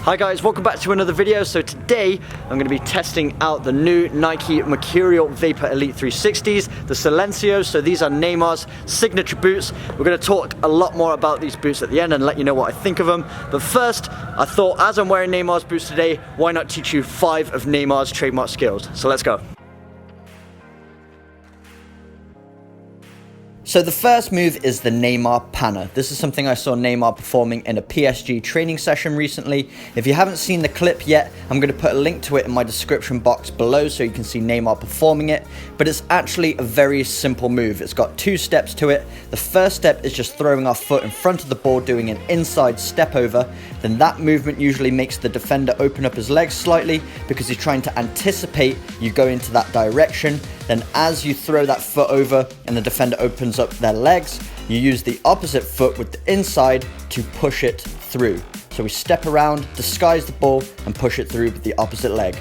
Hi guys, welcome back to another video. So today I'm going to be testing out the new Nike Mercurial Vapor Elite 360s, the Silencio. So these are Neymar's signature boots. We're going to talk a lot more about these boots at the end and let you know what I think of them. But first, I thought as I'm wearing Neymar's boots today, why not teach you 5 of Neymar's trademark skills? So let's go. So the first move is the Neymar Panna. This is something I saw Neymar performing in a PSG training session recently. If you haven't seen the clip yet, I'm going to put a link to it in my description box below so you can see Neymar performing it. But it's actually a very simple move. It's got 2 steps to it. The first step is just throwing our foot in front of the ball, doing an inside step over. Then that movement usually makes the defender open up his legs slightly because he's trying to anticipate you go into that direction. Then as you throw that foot over and the defender opens up their legs, you use the opposite foot with the inside to push it through. So we step around, disguise the ball, and push it through with the opposite leg.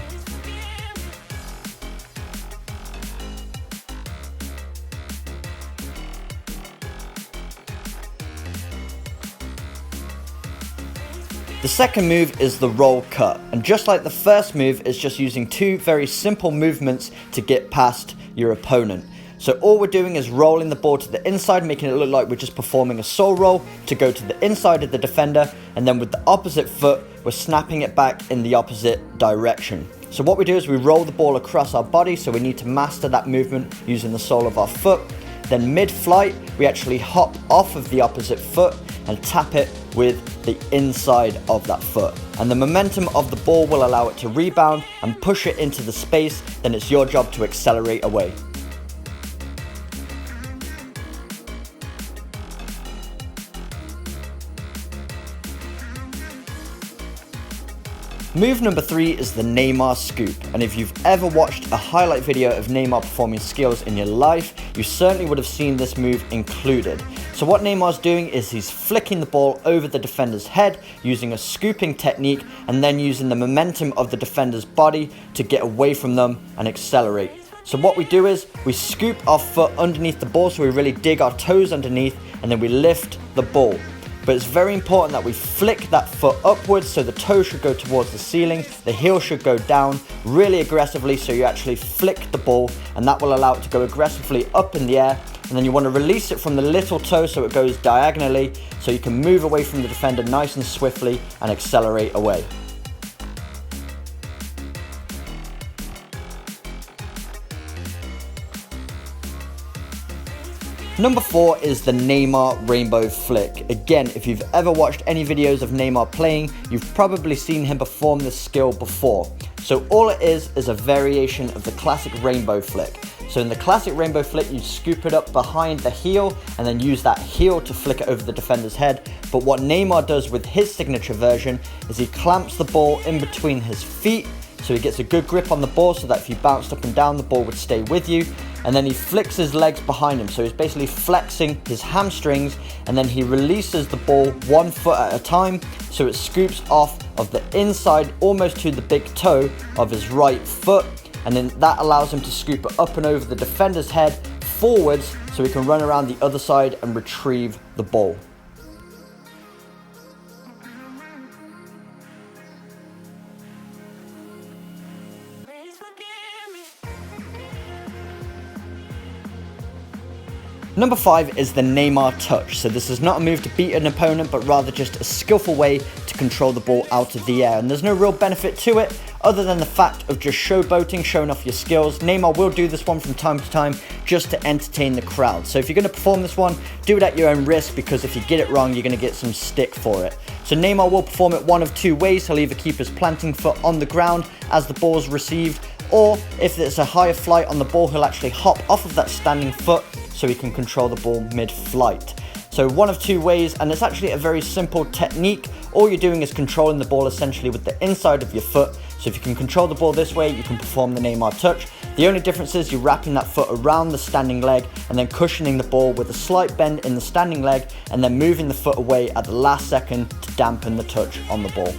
The second move is the roll cut, and just like the first move, it's just using 2 very simple movements to get past your opponent. So all we're doing is rolling the ball to the inside, making it look like we're just performing a sole roll to go to the inside of the defender, and then with the opposite foot, we're snapping it back in the opposite direction. So what we do is we roll the ball across our body, so we need to master that movement using the sole of our foot. Then mid-flight, we actually hop off of the opposite foot and tap it with the inside of that foot. And the momentum of the ball will allow it to rebound and push it into the space. Then it's your job to accelerate away. Move number 3 is the Neymar scoop, and if you've ever watched a highlight video of Neymar performing skills in your life, you certainly would have seen this move included. So what Neymar's doing is he's flicking the ball over the defender's head using a scooping technique and then using the momentum of the defender's body to get away from them and accelerate. So what we do is we scoop our foot underneath the ball, so we really dig our toes underneath, and then we lift the ball. But it's very important that we flick that foot upwards, so the toe should go towards the ceiling, the heel should go down really aggressively, so you actually flick the ball, and that will allow it to go aggressively up in the air. And then you want to release it from the little toe so it goes diagonally, so you can move away from the defender nice and swiftly and accelerate away. Number 4 is the Neymar rainbow flick. Again, if you've ever watched any videos of Neymar playing, you've probably seen him perform this skill before. So all it is a variation of the classic rainbow flick. So in the classic rainbow flick, you scoop it up behind the heel and then use that heel to flick it over the defender's head. But what Neymar does with his signature version is he clamps the ball in between his feet, so he gets a good grip on the ball so that if you bounced up and down, the ball would stay with you. And then he flicks his legs behind him, so he's basically flexing his hamstrings, and then he releases the ball 1 foot at a time, so it scoops off of the inside almost to the big toe of his right foot, and then that allows him to scoop it up and over the defender's head forwards so he can run around the other side and retrieve the ball. Number 5 is the Neymar touch. So this is not a move to beat an opponent, but rather just a skillful way to control the ball out of the air. And there's no real benefit to it other than the fact of just showboating, showing off your skills. Neymar will do this one from time to time just to entertain the crowd. So if you're going to perform this one, do it at your own risk, because if you get it wrong, you're going to get some stick for it. So Neymar will perform it one of 2 ways. He'll either keep his planting foot on the ground as the ball is received, or if it's a higher flight on the ball, he'll actually hop off of that standing foot so he can control the ball mid-flight. So one of 2 ways, and it's actually a very simple technique. All you're doing is controlling the ball essentially with the inside of your foot. So if you can control the ball this way, you can perform the Neymar touch. The only difference is you're wrapping that foot around the standing leg and then cushioning the ball with a slight bend in the standing leg, and then moving the foot away at the last second to dampen the touch on the ball.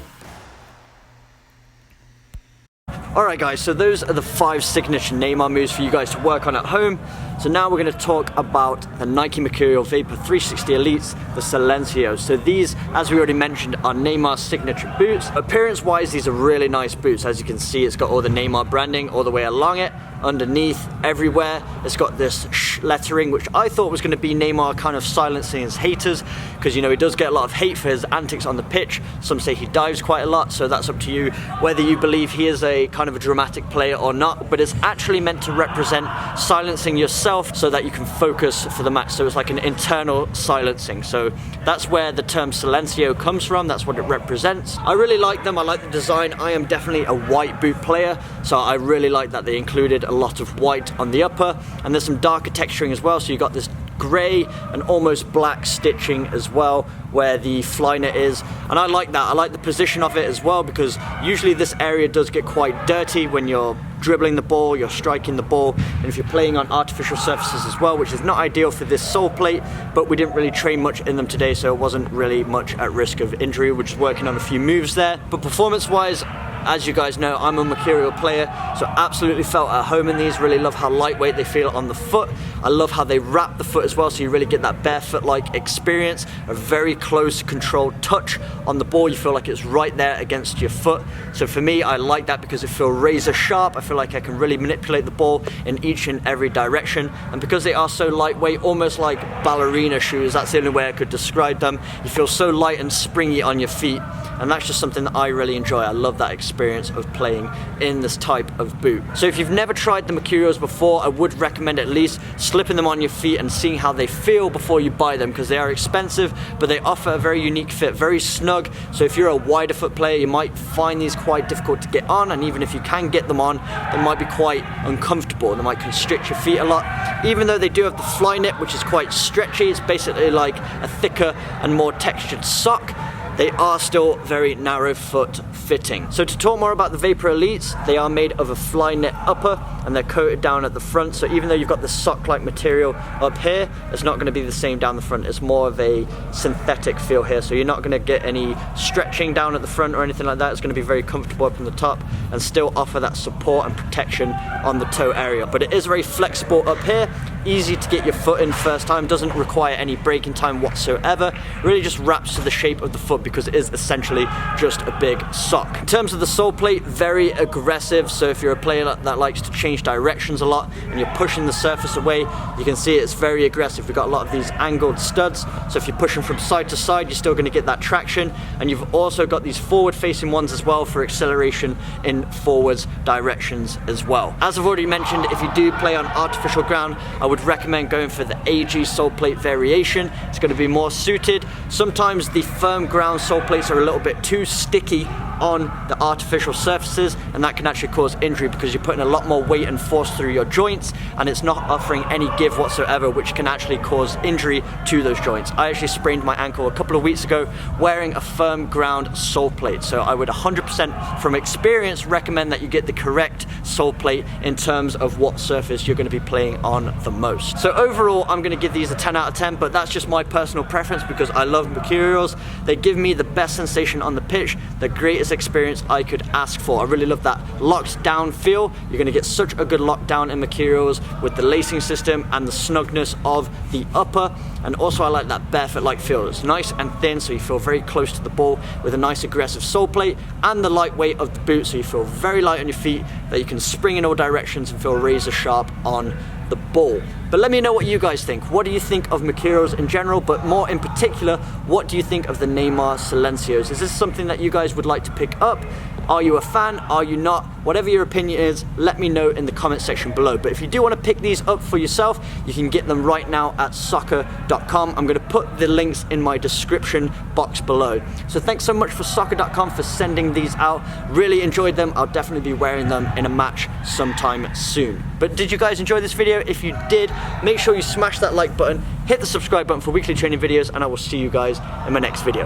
Alright guys, so those are the 5 signature Neymar moves for you guys to work on at home. So now we're going to talk about the Nike Mercurial Vapor 360 Elites, the Silencio. So these, as we already mentioned, are Neymar's signature boots. Appearance-wise, these are really nice boots. As you can see, it's got all the Neymar branding all the way along it, underneath, everywhere. It's got this lettering, which I thought was going to be Neymar kind of silencing his haters, because, you know, he does get a lot of hate for his antics on the pitch. Some say he dives quite a lot, so that's up to you whether you believe he is a kind of a dramatic player or not. But it's actually meant to represent silencing yourself so that you can focus for the match. So it's like an internal silencing. So that's where the term Silencio comes from. That's what it represents. I really like them. I like the design. I am definitely a white boot player, so I really like that they included a lot of white on the upper, and there's some darker texturing as well. So you got this grey and almost black stitching as well where the Flyknit is, and I like that. I like the position of it as well, because usually this area does get quite dirty when you're dribbling the ball, you're striking the ball, and if you're playing on artificial surfaces as well, which is not ideal for this sole plate, but we didn't really train much in them today, so it wasn't really much at risk of injury. We're just working on a few moves there. But performance wise, as you guys know, I'm a mercurial player, so absolutely felt at home in these. Really love how lightweight they feel on the foot. I love how they wrap the foot as well, so you really get that barefoot-like experience, a very close, controlled touch on the ball. You feel like it's right there against your foot. So for me, I like that because it feels razor sharp. I feel like I can really manipulate the ball in each and every direction. And because they are so lightweight, almost like ballerina shoes, that's the only way I could describe them. You feel so light and springy on your feet. And that's just something that I really enjoy. I love that experience of playing in this type of boot. So if you've never tried the Mercurials before, I would recommend at least slipping them on your feet and seeing how they feel before you buy them, because they are expensive, but they offer a very unique fit, very snug. So if you're a wider foot player, you might find these quite difficult to get on, and even if you can get them on, they might be quite uncomfortable. They might constrict your feet a lot. Even though they do have the Flyknit, which is quite stretchy, it's basically like a thicker and more textured sock, they are still very narrow foot fitting. So to talk more about the Vapor Elites, they are made of a Flyknit upper and they're coated down at the front. So even though you've got the sock-like material up here, it's not going to be the same down the front. It's more of a synthetic feel here. So you're not going to get any stretching down at the front or anything like that. It's going to be very comfortable up from the top and still offer that support and protection on the toe area. But it is very flexible up here. Easy to get your foot in first time, doesn't require any braking time whatsoever. Really just wraps to the shape of the foot because it is essentially just a big sock. In terms of the sole plate, very aggressive. So if you're a player that likes to change directions a lot and you're pushing the surface away, you can see it's very aggressive. We've got a lot of these angled studs. So if you're pushing from side to side, you're still going to get that traction. And you've also got these forward facing ones as well for acceleration in forwards directions as well. As I've already mentioned, if you do play on artificial ground, I would recommend going for the AG sole plate variation. It's going to be more suited. Sometimes the firm ground sole plates are a little bit too sticky on the artificial surfaces, and that can actually cause injury because you're putting a lot more weight and force through your joints and it's not offering any give whatsoever, which can actually cause injury to those joints. I actually sprained my ankle a couple of weeks ago wearing a firm ground sole plate, so I would 100% from experience recommend that you get the correct sole plate in terms of what surface you're going to be playing on the most. So overall, I'm going to give these a 10 out of 10, but that's just my personal preference because I love Mercurials. They give me the best sensation on the pitch, the greatest experience I could ask for. I really love that locked down feel. You're going to get such a good lockdown in Mercurials with the lacing system and the snugness of the upper, and also I like that barefoot-like feel. It's nice and thin, so you feel very close to the ball with a nice aggressive sole plate, and the lightweight of the boot, so you feel very light on your feet, that you can spring in all directions and feel razor sharp on the ball. But let me know what you guys think. What do you think of Mercurials in general, but more in particular, what do you think of the Neymar Silencios? Is this something that you guys would like to pick up? Are you a fan? Are you not? Whatever your opinion is, let me know in the comment section below. But if you do want to pick these up for yourself, you can get them right now at soccer.com. I'm going to put the links in my description box below. So thanks so much for soccer.com for sending these out. Really enjoyed them. I'll definitely be wearing them in a match sometime soon. But did you guys enjoy this video? If you did, make sure you smash that like button, hit the subscribe button for weekly training videos, and I will see you guys in my next video.